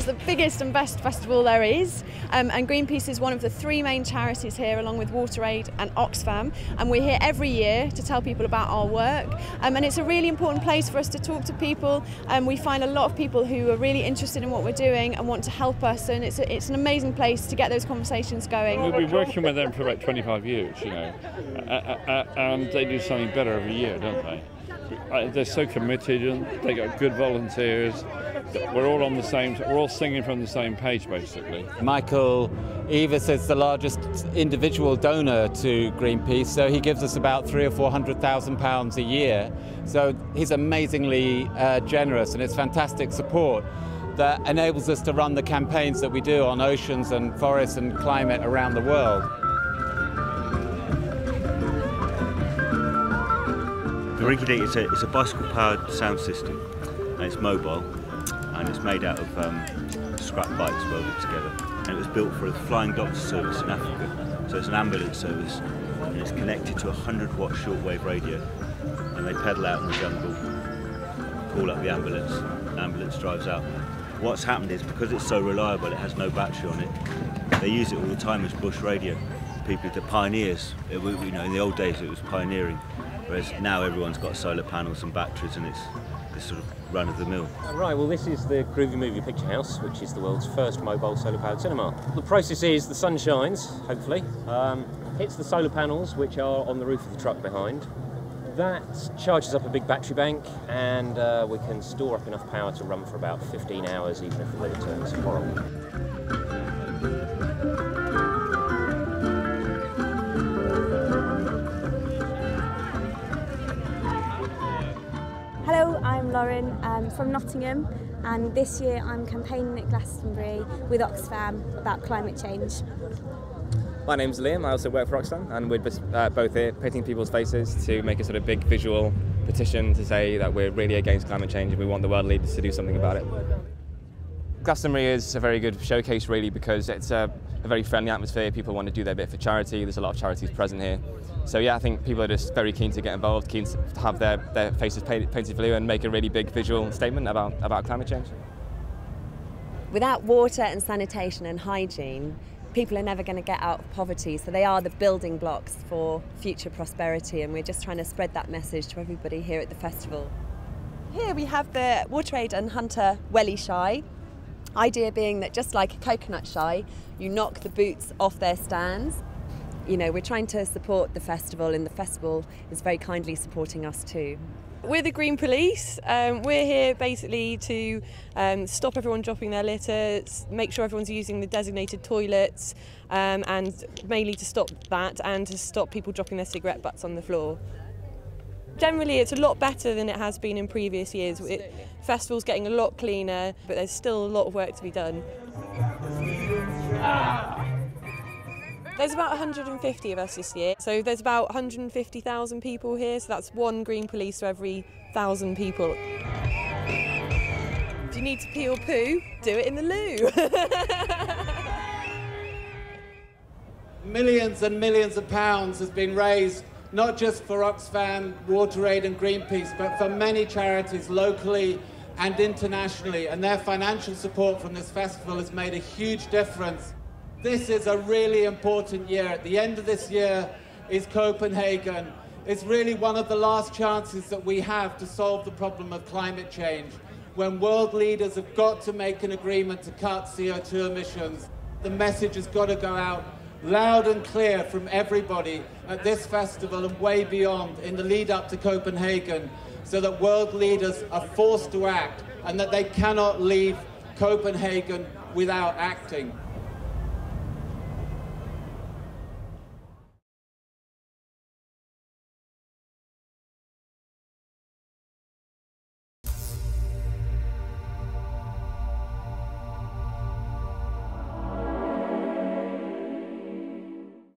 the biggest and best festival there is, and Greenpeace is one of the three main charities here, along with WaterAid and Oxfam, and we're here every year to tell people about our work, and it's a really important place for us to talk to people, and we find a lot of people who are really interested in what we're doing and want to help us, and it's an amazing place to get those conversations going. We've been working with them for about 25 years, you know, and they do something better every year, don't they? They're so committed and they got good volunteers. We're all on the same, we're all singing from the same page, basically. Michael Eavis is the largest individual donor to Greenpeace, so he gives us about £300,000 or £400,000 a year. So he's amazingly generous, and it's fantastic support that enables us to run the campaigns that we do on oceans and forests and climate around the world. The Rinky-Dink is a bicycle-powered sound system, and it's mobile, and it's made out of scrap bikes welded together. And it was built for a flying doctor service in Africa, so it's an ambulance service, and it's connected to a 100-watt shortwave radio. And they pedal out in the jungle, call up the ambulance drives out. What's happened is, because it's so reliable, it has no battery on it, they use it all the time as bush radio. People, the pioneers, you know, in the old days it was pioneering. Whereas now everyone's got solar panels and batteries, and it's sort of run-of-the-mill. Right, well this is the Groovy Movie Picture House, which is the world's first mobile solar-powered cinema. The process is the sun shines, hopefully, hits the solar panels, which are on the roof of the truck behind. That charges up a big battery bank, and we can store up enough power to run for about 15 hours, even if the weather turns horrible. Hello, I'm Lauren from Nottingham, and this year I'm campaigning at Glastonbury with Oxfam about climate change. My name's Liam, I also work for Oxfam, and we're both here painting people's faces to make a sort of big visual petition to say that we're really against climate change and we want the world leaders to do something about it. Glastonbury is a very good showcase really, because it's a very friendly atmosphere. People want to do their bit for charity. There's a lot of charities present here. So yeah, I think people are just very keen to get involved, keen to have their faces painted blue and make a really big visual statement about climate change. Without water and sanitation and hygiene, people are never going to get out of poverty, so they are the building blocks for future prosperity, and we're just trying to spread that message to everybody here at the festival. Here we have the WaterAid and Hunter Welly Shy. Idea being that just like a coconut shy, you knock the boots off their stands. You know, we're trying to support the festival, and the festival is very kindly supporting us too. We're the Green Police. We're here basically to stop everyone dropping their litter, make sure everyone's using the designated toilets, and mainly to stop that and to stop people dropping their cigarette butts on the floor. Generally, it's a lot better than it has been in previous years. The festival's getting a lot cleaner, but there's still a lot of work to be done. There's about 150 of us this year, so there's about 150,000 people here, so that's one Green Police for every 1,000 people. If you need to pee or poo, do it in the loo. Millions and millions of pounds has been raised, not just for Oxfam, WaterAid and Greenpeace, but for many charities locally and internationally, and their financial support from this festival has made a huge difference. This is a really important year. At the end of this year is Copenhagen. It's really one of the last chances that we have to solve the problem of climate change, when world leaders have got to make an agreement to cut CO2 emissions. The message has got to go out loud and clear from everybody at this festival and way beyond in the lead up to Copenhagen, so that world leaders are forced to act and that they cannot leave Copenhagen without acting.